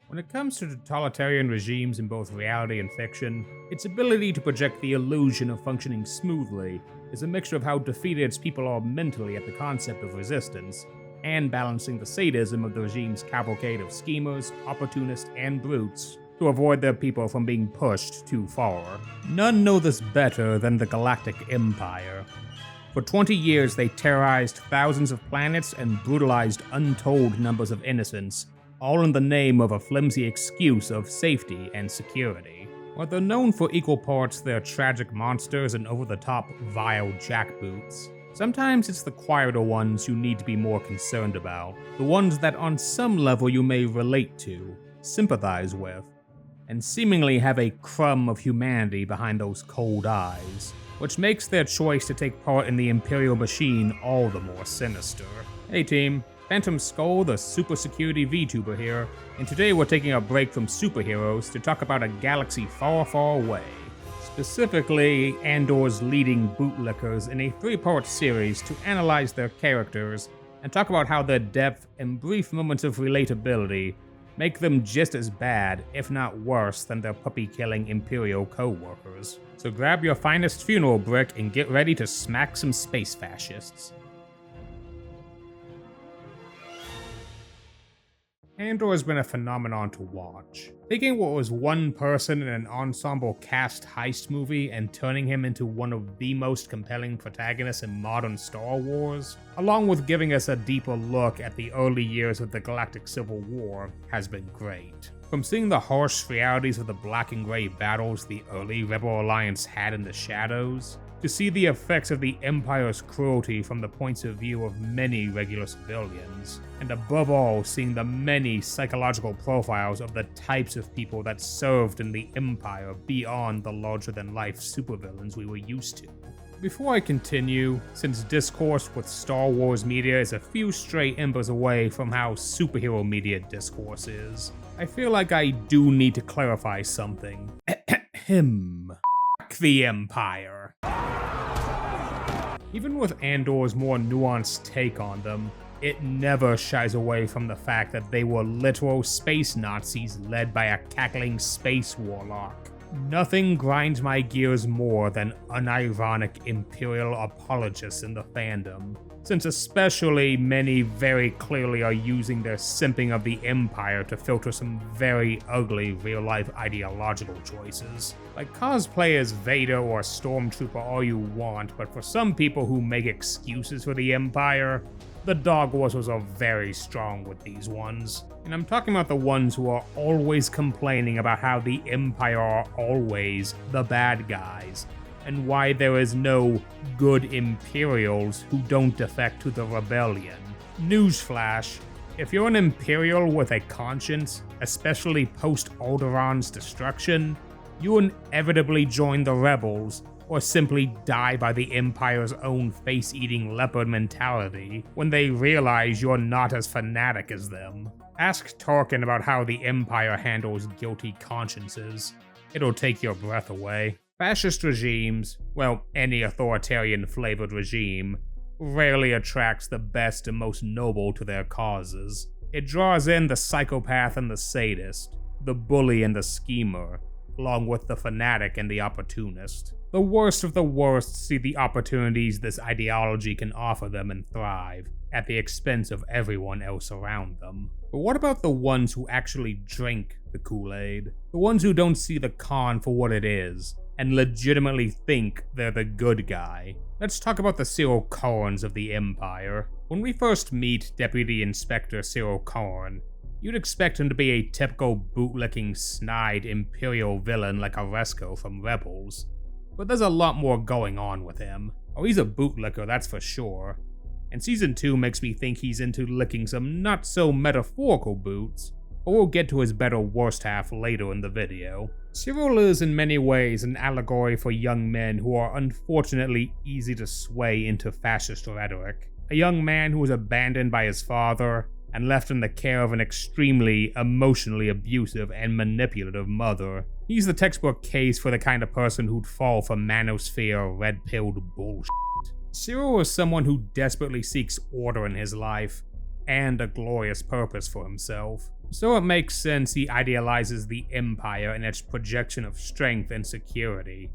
When it comes to totalitarian regimes in both reality and fiction, its ability to project the illusion of functioning smoothly is a mixture of how defeated its people are mentally at the concept of resistance, and balancing the sadism of the regime's cavalcade of schemers, opportunists, and brutes to avoid their people from being pushed too far. None know this better than the Galactic Empire. For 20 years, they terrorized thousands of planets and brutalized untold numbers of innocents, all in the name of a flimsy excuse of safety and security. While they're known for equal parts their tragic monsters and over-the-top vile jackboots, sometimes it's the quieter ones you need to be more concerned about, the ones that on some level you may relate to, sympathize with, and seemingly have a crumb of humanity behind those cold eyes, which makes their choice to take part in the Imperial machine all the more sinister. Hey team, Phantom Skull, the super security VTuber here, and today we're taking a break from superheroes to talk about a galaxy far, far away. Specifically, Andor's leading bootlickers in a 3-part series to analyze their characters and talk about how their depth and brief moments of relatability make them just as bad, if not worse, than their puppy-killing Imperial co-workers. So grab your finest funeral brick and get ready to smack some space fascists. Andor has been a phenomenon to watch. Taking what was one person in an ensemble cast heist movie and turning him into one of the most compelling protagonists in modern Star Wars, along with giving us a deeper look at the early years of the Galactic Civil War, has been great. From seeing the harsh realities of the black and gray battles the early Rebel Alliance had in the shadows, to see the effects of the Empire's cruelty from the points of view of many regular civilians, and above all seeing the many psychological profiles of the types of people that served in the Empire beyond the larger-than-life supervillains we were used to. Before I continue, since discourse with Star Wars media is a few stray embers away from how superhero media discourse is, I feel like I do need to clarify something. The Empire. Even with Andor's more nuanced take on them, it never shies away from the fact that they were literal space Nazis led by a cackling space warlock. Nothing grinds my gears more than unironic Imperial apologists in the fandom, since especially many very clearly are using their simping of the Empire to filter some very ugly real-life ideological choices. Like, cosplay as Vader or Stormtrooper all you want, but for some people who make excuses for the Empire, the dog whistles are very strong with these ones. And I'm talking about the ones who are always complaining about how the Empire are always the bad guys, and why there is no good Imperials who don't defect to the rebellion. Newsflash, if you're an Imperial with a conscience, especially post-Alderaan's destruction, you inevitably join the rebels, or simply die by the Empire's own face-eating leopard mentality when they realize you're not as fanatic as them. Ask Tarkin about how the Empire handles guilty consciences. It'll take your breath away. Fascist regimes, well, any authoritarian-flavored regime, rarely attracts the best and most noble to their causes. It draws in the psychopath and the sadist, the bully and the schemer, along with the fanatic and the opportunist. The worst of the worst see the opportunities this ideology can offer them and thrive, at the expense of everyone else around them. But what about the ones who actually drink the Kool-Aid? The ones who don't see the con for what it is, and legitimately think they're the good guy. Let's talk about the Syril Karns of the Empire. When we first meet Deputy Inspector Syril Karn, you'd expect him to be a typical bootlicking, snide Imperial villain like Oresco from Rebels. But there's a lot more going on with him. Oh, he's a bootlicker, that's for sure. And Season 2 makes me think he's into licking some not-so-metaphorical boots, but we'll get to his better worst half later in the video. Syril is in many ways an allegory for young men who are unfortunately easy to sway into fascist rhetoric. A young man who was abandoned by his father, and left in the care of an extremely emotionally abusive and manipulative mother. He's the textbook case for the kind of person who'd fall for manosphere red-pilled bullshit. Syril is someone who desperately seeks order in his life, and a glorious purpose for himself. So it makes sense he idealizes the Empire and its projection of strength and security,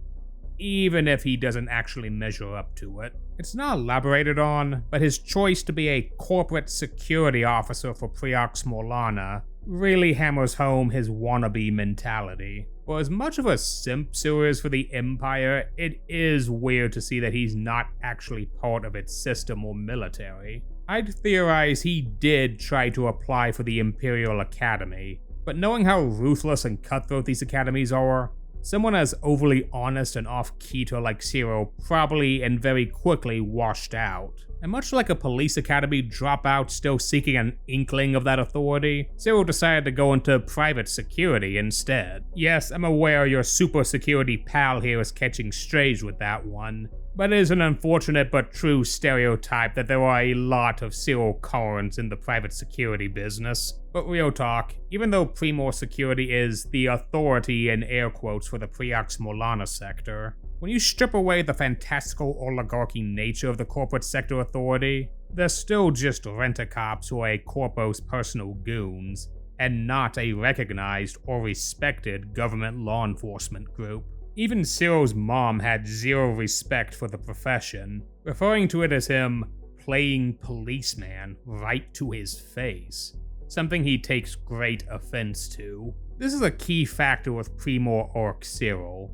even if he doesn't actually measure up to it. It's not elaborated on, but his choice to be a corporate security officer for Preox Morlana really hammers home his wannabe mentality. For as much of a simp Syril is for the Empire, it is weird to see that he's not actually part of its system or military. I'd theorize he did try to apply for the Imperial Academy, but knowing how ruthless and cutthroat these academies are, someone as overly honest and off-keto like Syril probably and very quickly washed out. And much like a police academy dropout still seeking an inkling of that authority, Syril decided to go into private security instead. Yes, I'm aware your super security pal here is catching strays with that one, but it is an unfortunate but true stereotype that there are a lot of Syril Karns in the private security business. But real talk, even though Primor Security is the authority in air quotes for the Preox Morlana sector, when you strip away the fantastical oligarchy nature of the corporate sector authority, they're still just rent-a-cops who are a corpo's personal goons, and not a recognized or respected government law enforcement group. Even Syril's mom had zero respect for the profession, referring to it as him playing policeman right to his face, something he takes great offense to. This is a key factor with Primor Orc Syril.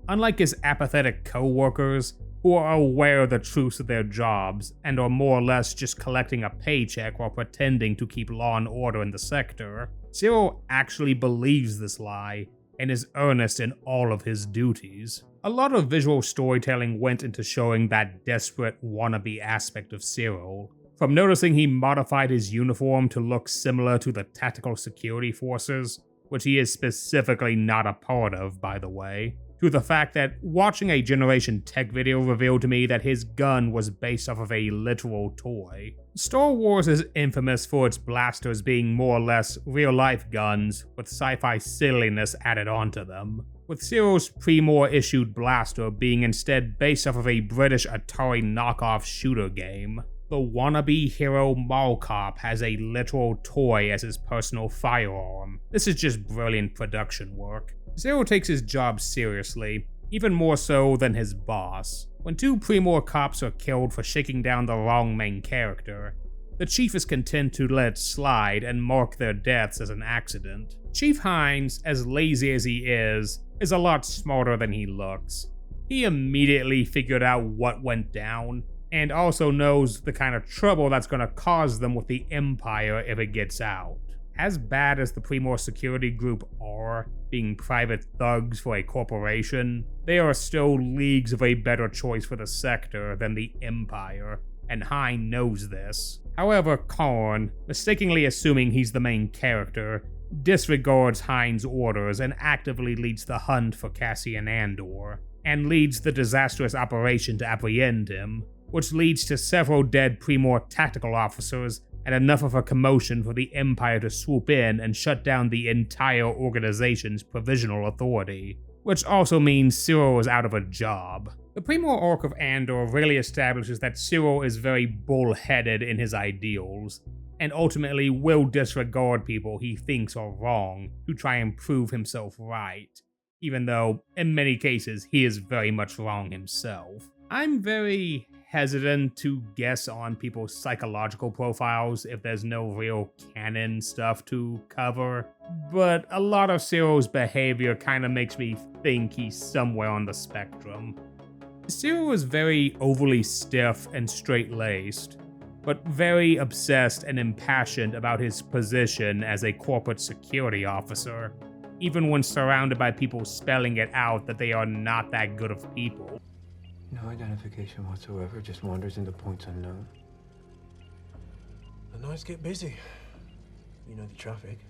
Unlike his apathetic co-workers, who are aware of the truths of their jobs and are more or less just collecting a paycheck while pretending to keep law and order in the sector, Syril actually believes this lie and is earnest in all of his duties. A lot of visual storytelling went into showing that desperate wannabe aspect of Syril, from noticing he modified his uniform to look similar to the tactical security forces, which he is specifically not a part of, by the way, to the fact that watching a Generation Tech video revealed to me that his gun was based off of a literal toy. Star Wars is infamous for its blasters being more or less real-life guns with sci-fi silliness added onto them, with Syril's Primor issued blaster being instead based off of a British Atari knockoff shooter game. The wannabe hero Mall Cop has a literal toy as his personal firearm. This is just brilliant production work. Syril takes his job seriously, even more so than his boss. When two Primor cops are killed for shaking down the wrong main character, the chief is content to let it slide and mark their deaths as an accident. Chief Hines, as lazy as he is a lot smarter than he looks. He immediately figured out what went down, and also knows the kind of trouble that's going to cause them with the Empire if it gets out. As bad as the Primor Security Group are, being private thugs for a corporation, they are still leagues of a better choice for the sector than the Empire, and Hine knows this. However, Karn, mistakenly assuming he's the main character, disregards Hine's orders and actively leads the hunt for Cassian Andor, and leads the disastrous operation to apprehend him, which leads to several dead Primor tactical officers and enough of a commotion for the Empire to swoop in and shut down the entire organization's provisional authority, which also means Syril is out of a job. The Primor Orc of Andor really establishes that Syril is very bullheaded in his ideals, and ultimately will disregard people he thinks are wrong to try and prove himself right, even though, in many cases, he is very much wrong himself. I'm very hesitant to guess on people's psychological profiles if there's no real canon stuff to cover, but a lot of Syril's behavior kinda makes me think he's somewhere on the spectrum. Syril is very overly stiff and straight-laced, but very obsessed and impassioned about his position as a corporate security officer, even when surrounded by people spelling it out that they are not that good of people. No identification whatsoever, just wanders into points unknown. The nights get busy. You know the traffic.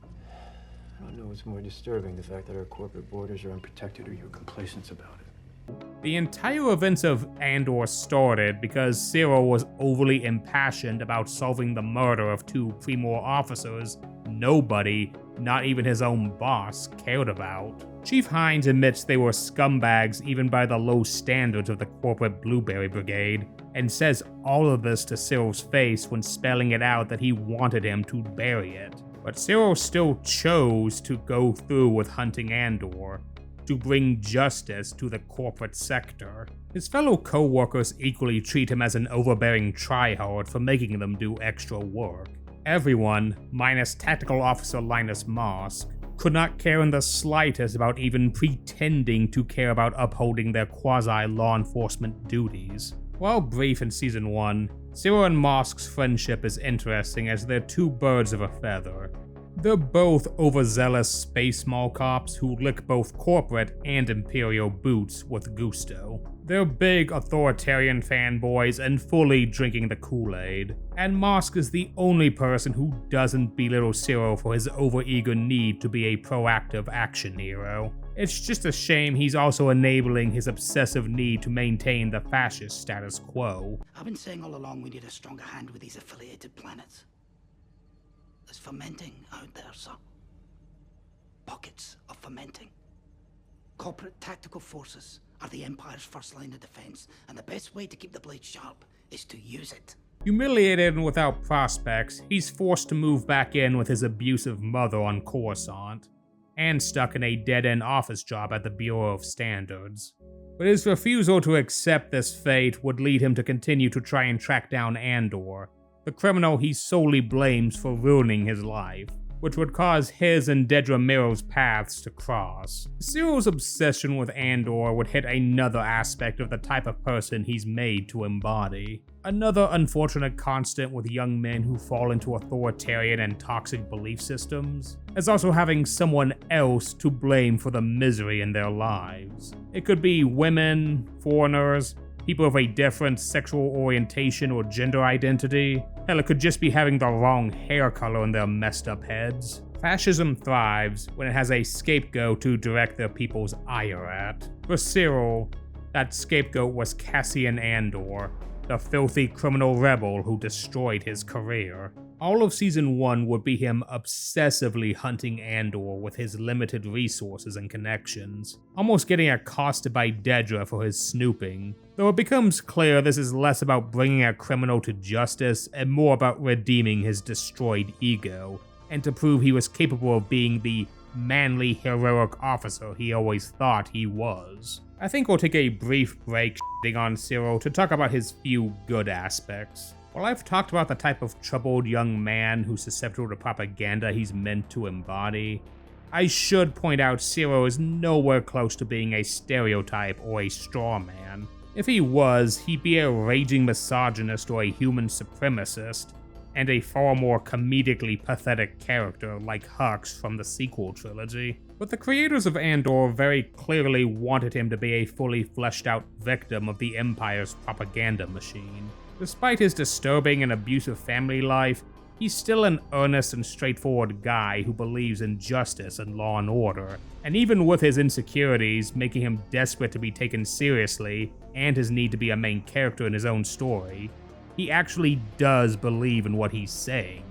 I don't know what's more disturbing, the fact that our corporate borders are unprotected or your complacence about it. The entire events of Andor started because Syril was overly impassioned about solving the murder of two Primor officers nobody, not even his own boss, cared about. Chief Hines admits they were scumbags even by the low standards of the corporate Blueberry Brigade, and says all of this to Syril's face when spelling it out that he wanted him to bury it. But Syril still chose to go through with hunting Andor, to bring justice to the corporate sector. His fellow co-workers equally treat him as an overbearing tryhard for making them do extra work. Everyone, minus Tactical Officer Linus Mosk, could not care in the slightest about even pretending to care about upholding their quasi-law enforcement duties. While brief in Season 1, Syril and Mosk's friendship is interesting as they're two birds of a feather. They're both overzealous space mall cops who lick both corporate and Imperial boots with gusto. They're big authoritarian fanboys and fully drinking the Kool-Aid. And Mosk is the only person who doesn't belittle Syril for his overeager need to be a proactive action hero. It's just a shame he's also enabling his obsessive need to maintain the fascist status quo. I've been saying all along we need a stronger hand with these affiliated planets. There's fermenting out there, sir. Pockets of fermenting. Corporate tactical forces are the Empire's first line of defense, and the best way to keep the blade sharp is to use it. Humiliated and without prospects, he's forced to move back in with his abusive mother on Coruscant, and stuck in a dead-end office job at the Bureau of Standards. But his refusal to accept this fate would lead him to continue to try and track down Andor, the criminal he solely blames for ruining his life, which would cause his and Dedra Miro's paths to cross. Syril's obsession with Andor would hit another aspect of the type of person he's made to embody. Another unfortunate constant with young men who fall into authoritarian and toxic belief systems is also having someone else to blame for the misery in their lives. It could be women, foreigners, people of a different sexual orientation or gender identity. Hell, it could just be having the wrong hair color in their messed up heads. Fascism thrives when it has a scapegoat to direct their people's ire at. For Syril, that scapegoat was Cassian Andor, the filthy criminal rebel who destroyed his career. All of Season 1 would be him obsessively hunting Andor with his limited resources and connections, almost getting accosted by Dedra for his snooping, though it becomes clear this is less about bringing a criminal to justice and more about redeeming his destroyed ego, and to prove he was capable of being the manly, heroic officer he always thought he was. I think we'll take a brief break shitting on Syril to talk about his few good aspects. While I've talked about the type of troubled young man who's susceptible to propaganda he's meant to embody, I should point out Syril is nowhere close to being a stereotype or a straw man. If he was, he'd be a raging misogynist or a human supremacist, and a far more comedically pathetic character like Hux from the sequel trilogy. But the creators of Andor very clearly wanted him to be a fully fleshed out victim of the Empire's propaganda machine. Despite his disturbing and abusive family life, he's still an earnest and straightforward guy who believes in justice and law and order, and even with his insecurities making him desperate to be taken seriously and his need to be a main character in his own story, he actually does believe in what he's saying.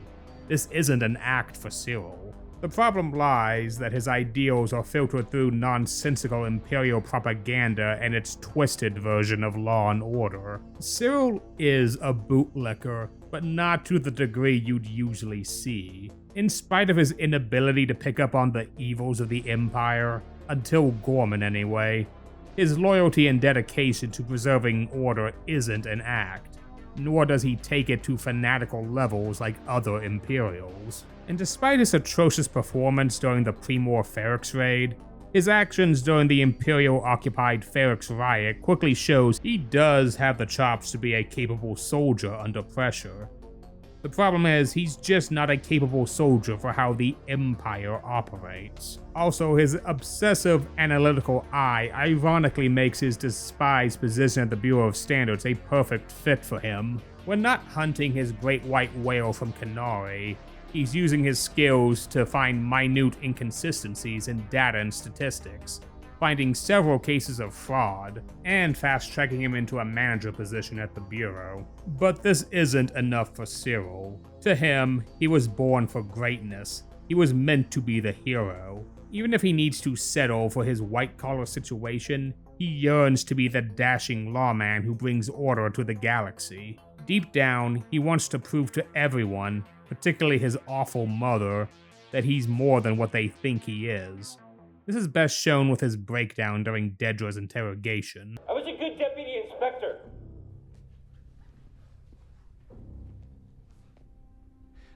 This isn't an act for Syril. The problem lies that his ideals are filtered through nonsensical Imperial propaganda and its twisted version of law and order. Syril is a bootlicker, but not to the degree you'd usually see. In spite of his inability to pick up on the evils of the Empire, until Gorman anyway, his loyalty and dedication to preserving order isn't an act, nor does he take it to fanatical levels like other Imperials. And despite his atrocious performance during the Primor Ferrix raid, his actions during the Imperial-occupied Ferrix riot quickly shows he does have the chops to be a capable soldier under pressure. The problem is, he's just not a capable soldier for how the Empire operates. Also, his obsessive analytical eye ironically makes his despised position at the Bureau of Standards a perfect fit for him. When not hunting his great white whale from Kenari, he's using his skills to find minute inconsistencies in data and statistics, finding several cases of fraud, and fast-tracking him into a manager position at the Bureau. But this isn't enough for Syril. To him, he was born for greatness. He was meant to be the hero. Even if he needs to settle for his white-collar situation, he yearns to be the dashing lawman who brings order to the galaxy. Deep down, he wants to prove to everyone, particularly his awful mother, that he's more than what they think he is. This is best shown with his breakdown during Dedra's interrogation. I was a good deputy inspector.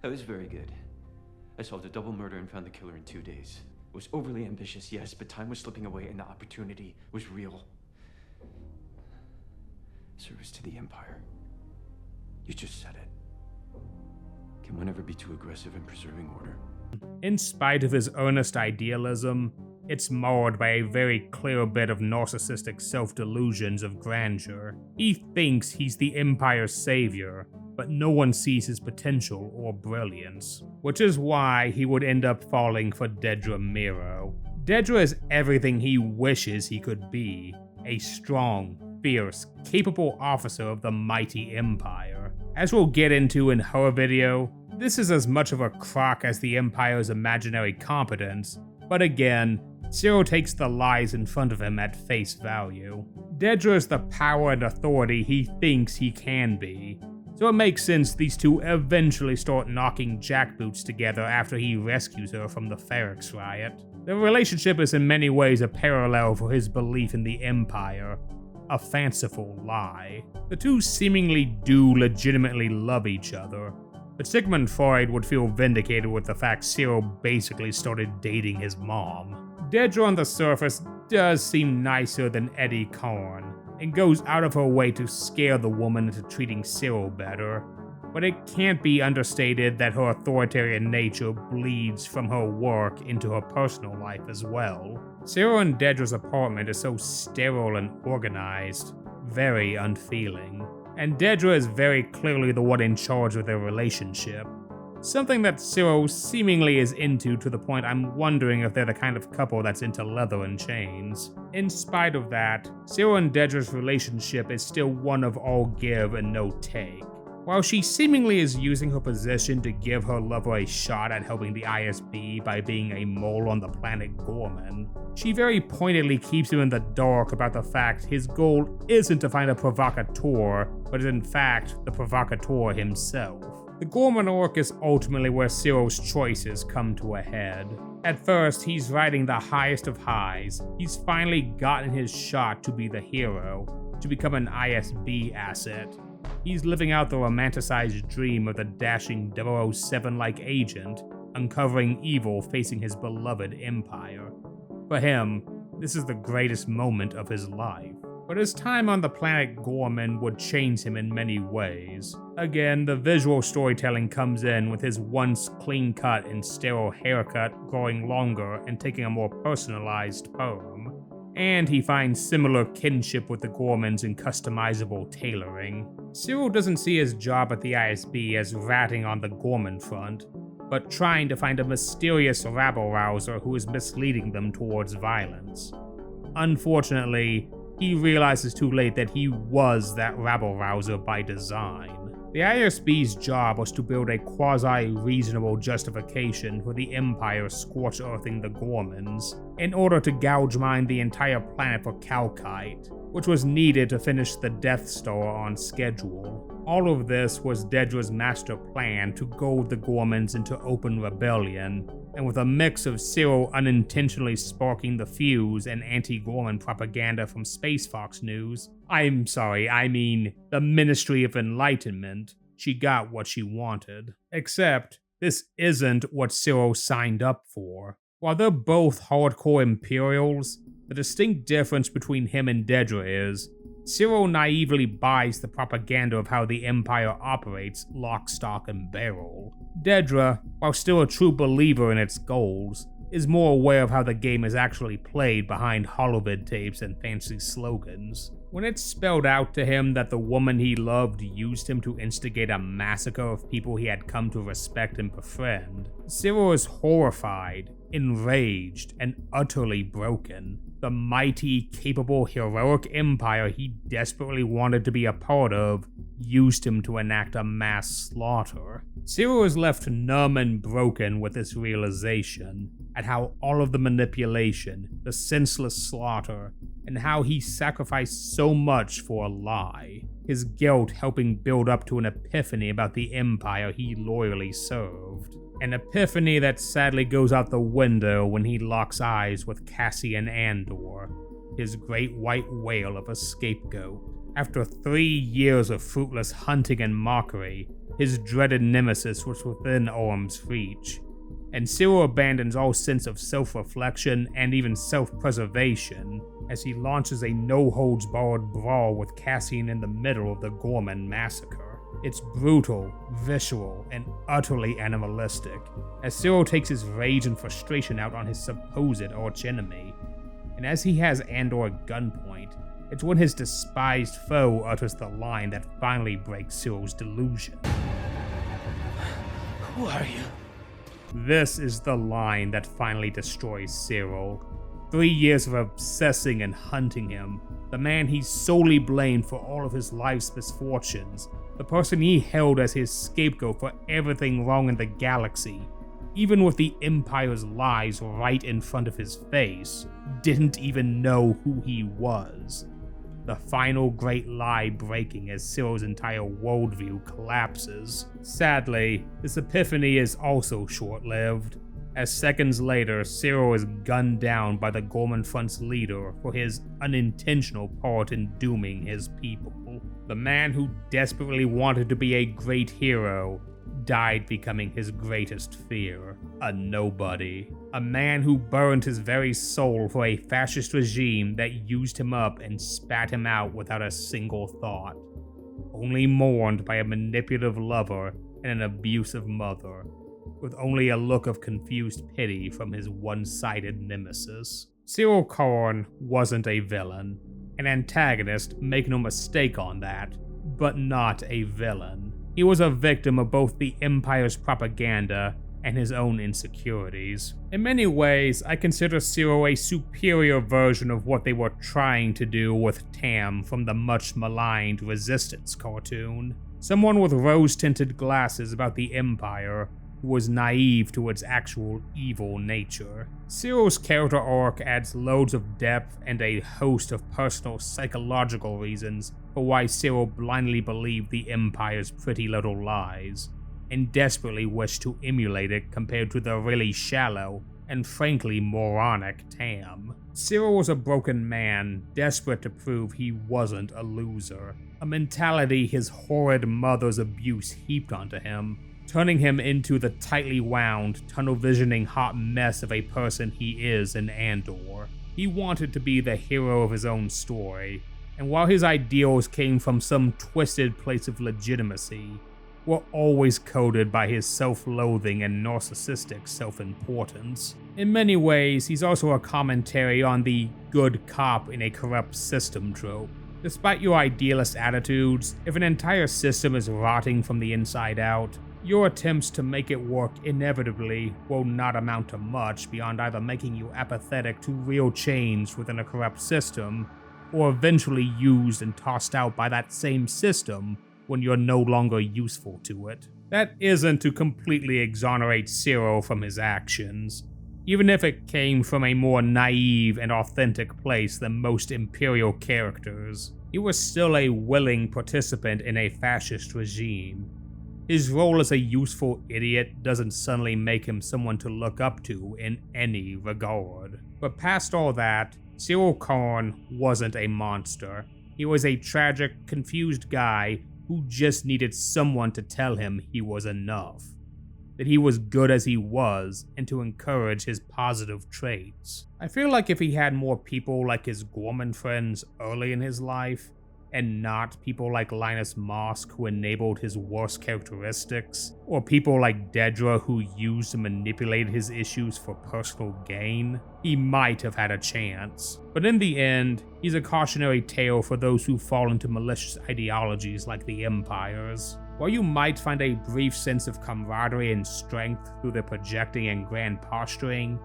That was very good. I solved a double murder and found the killer in 2 days. It was overly ambitious, yes, but time was slipping away and the opportunity was real. Service to the Empire. You just said it. Can one ever be too aggressive in preserving order? In spite of his earnest idealism, it's marred by a very clear bit of narcissistic self-delusions of grandeur. He thinks he's the Empire's savior, but no one sees his potential or brilliance, which is why he would end up falling for Dedra Miro. Dedra is everything he wishes he could be, a strong, fierce, capable officer of the mighty Empire. As we'll get into in her video, this is as much of a crock as the Empire's imaginary competence, but again, Syril takes the lies in front of him at face value. Dedra is the power and authority he thinks he can be, so it makes sense these two eventually start knocking jackboots together after he rescues her from the Ferrix riot. Their relationship is in many ways a parallel for his belief in the Empire, a fanciful lie. The two seemingly do legitimately love each other, but Sigmund Freud would feel vindicated with the fact Syril basically started dating his mom. Dedra on the surface does seem nicer than Eddie Karn, and goes out of her way to scare the woman into treating Syril better, but it can't be understated that her authoritarian nature bleeds from her work into her personal life as well. Syril and Dedra's apartment is so sterile and organized, very unfeeling, and Dedra is very clearly the one in charge of their relationship. Something that Syril seemingly is into to the point I'm wondering if they're the kind of couple that's into leather and chains. In spite of that, Syril and Dedra's relationship is still one of all give and no take. While she seemingly is using her position to give her lover a shot at helping the ISB by being a mole on the planet Gorman, she very pointedly keeps him in the dark about the fact his goal isn't to find a provocateur, but is in fact the provocateur himself. The Gorman arc is ultimately where Syril's choices come to a head. At first, he's riding the highest of highs. He's finally gotten his shot to be the hero, to become an ISB asset. He's living out the romanticized dream of the dashing 007-like agent, uncovering evil facing his beloved Empire. For him, this is the greatest moment of his life. But his time on the planet Gorman would change him in many ways. Again, the visual storytelling comes in with his once clean-cut and sterile haircut growing longer and taking a more personalized perm. And he finds similar kinship with the Gormans in customizable tailoring. Syril doesn't see his job at the ISB as ratting on the Gorman front, but trying to find a mysterious rabble-rouser who is misleading them towards violence. Unfortunately, he realizes too late that he was that rabble-rouser by design. The ISB's job was to build a quasi-reasonable justification for the Empire scorch-earthing the Gormans, in order to gouge mine the entire planet for calcite, which was needed to finish the Death Star on schedule. All of this was Dedra's master plan to goad the Gormans into open rebellion, and with a mix of Syril unintentionally sparking the fuse and anti-Gorman propaganda from Space Fox News, I mean the Ministry of Enlightenment, she got what she wanted. Except, this isn't what Syril signed up for. While they're both hardcore Imperials, the distinct difference between him and Dedra is, Syril naively buys the propaganda of how the Empire operates lock, stock, and barrel. Dedra, while still a true believer in its goals, is more aware of how the game is actually played behind holovid tapes and fancy slogans. When it's spelled out to him that the woman he loved used him to instigate a massacre of people he had come to respect and befriend, Syril is horrified, enraged, and utterly broken. The mighty, capable, heroic empire he desperately wanted to be a part of used him to enact a mass slaughter. Syril is left numb and broken with this realization at how all of the manipulation, the senseless slaughter, and how he sacrificed so much for a lie, his guilt helping build up to an epiphany about the empire he loyally served. An epiphany that sadly goes out the window when he locks eyes with Cassian Andor, his great white whale of a scapegoat. After 3 years of fruitless hunting and mockery, his dreaded nemesis was within arm's reach, and Syril abandons all sense of self-reflection and even self-preservation as he launches a no-holds-barred brawl with Cassian in the middle of the Gorman massacre. It's brutal, visceral, and utterly animalistic, as Syril takes his rage and frustration out on his supposed archenemy. And as he has Andor at gunpoint, it's when his despised foe utters the line that finally breaks Syril's delusion. Who are you? This is the line that finally destroys Syril. 3 years of obsessing and hunting him, the man he solely blamed for all of his life's misfortunes, the person he held as his scapegoat for everything wrong in the galaxy, even with the Empire's lies right in front of his face, didn't even know who he was. The final great lie breaking as Syril's entire worldview collapses. Sadly, this epiphany is also short-lived, as seconds later Syril is gunned down by the Gorman Front's leader for his unintentional part in dooming his people. The man who desperately wanted to be a great hero died becoming his greatest fear, a nobody. A man who burned his very soul for a fascist regime that used him up and spat him out without a single thought. Only mourned by a manipulative lover and an abusive mother, with only a look of confused pity from his one-sided nemesis. Syril Karn wasn't a villain. An antagonist, make no mistake on that, but not a villain. He was a victim of both the Empire's propaganda and his own insecurities. In many ways, I consider Syril a superior version of what they were trying to do with Tam from the much-maligned Resistance cartoon. Someone with rose-tinted glasses about the Empire who was naive to its actual evil nature. Syril's character arc adds loads of depth and a host of personal psychological reasons for why Syril blindly believed the Empire's pretty little lies, and desperately wished to emulate it compared to the really shallow and frankly moronic Tam. Syril was a broken man, desperate to prove he wasn't a loser, a mentality his horrid mother's abuse heaped onto him, turning him into the tightly wound, tunnel-visioning hot mess of a person he is in Andor. He wanted to be the hero of his own story, and while his ideals came from some twisted place of legitimacy, were always coded by his self-loathing and narcissistic self-importance. In many ways, he's also a commentary on the good cop in a corrupt system trope. Despite your idealist attitudes, if an entire system is rotting from the inside out, your attempts to make it work inevitably will not amount to much beyond either making you apathetic to real change within a corrupt system, or eventually used and tossed out by that same system when you're no longer useful to it. That isn't to completely exonerate Syril from his actions, even if it came from a more naive and authentic place than most Imperial characters. He was still a willing participant in a fascist regime. His role as a useful idiot doesn't suddenly make him someone to look up to in any regard. But past all that, Syril Karn wasn't a monster. He was a tragic, confused guy who just needed someone to tell him he was enough, that he was good as he was, and to encourage his positive traits. I feel like if he had more people like his Gorman friends early in his life, and not people like Linus Mosk who enabled his worst characteristics, or people like Dedra who used and manipulated his issues for personal gain, he might have had a chance. But in the end, he's a cautionary tale for those who fall into malicious ideologies like the Empire's. While you might find a brief sense of camaraderie and strength through their projecting and grand posturing,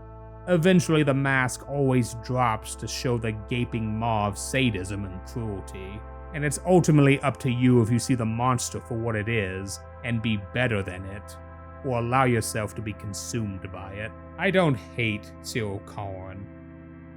eventually the mask always drops to show the gaping maw of sadism and cruelty. And it's ultimately up to you if you see the monster for what it is and be better than it, or allow yourself to be consumed by it. I don't hate Syril Karn.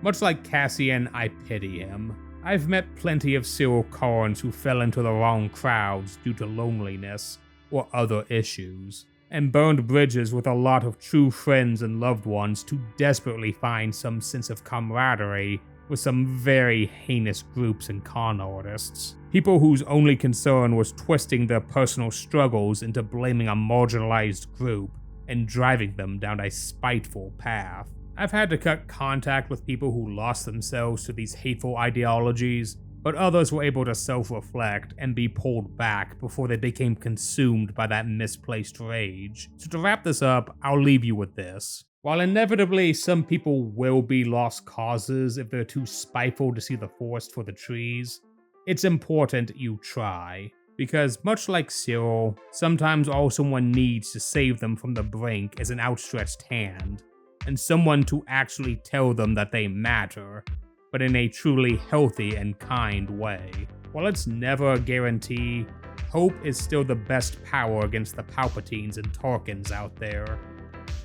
Much like Cassian, I pity him. I've met plenty of Syril Karns who fell into the wrong crowds due to loneliness or other issues, and burned bridges with a lot of true friends and loved ones to desperately find some sense of camaraderie with some very heinous groups and con artists. People whose only concern was twisting their personal struggles into blaming a marginalized group and driving them down a spiteful path. I've had to cut contact with people who lost themselves to these hateful ideologies, but others were able to self-reflect and be pulled back before they became consumed by that misplaced rage. So to wrap this up, I'll leave you with this. While inevitably some people will be lost causes if they're too spiteful to see the forest for the trees, it's important you try. Because much like Syril, sometimes all someone needs to save them from the brink is an outstretched hand, and someone to actually tell them that they matter, but in a truly healthy and kind way. While it's never a guarantee, hope is still the best power against the Palpatines and Tarkins out there,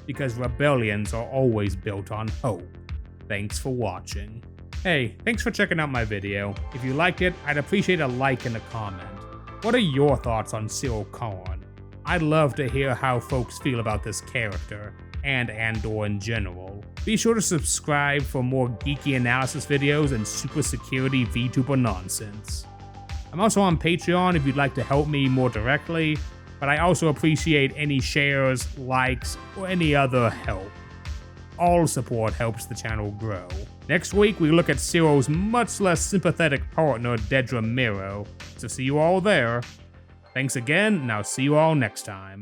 because rebellions are always built on hope. Thanks for watching. Hey, thanks for checking out my video. If you liked it, I'd appreciate a like and a comment. What are your thoughts on Syril Karn? I'd love to hear how folks feel about this character, and Andor in general. Be sure to subscribe for more geeky analysis videos and super security VTuber nonsense. I'm also on Patreon if you'd like to help me more directly, but I also appreciate any shares, likes, or any other help. All support helps the channel grow. Next week, we look at Syril's much less sympathetic partner, Dedra Miro, so see you all there. Thanks again, and I'll see you all next time.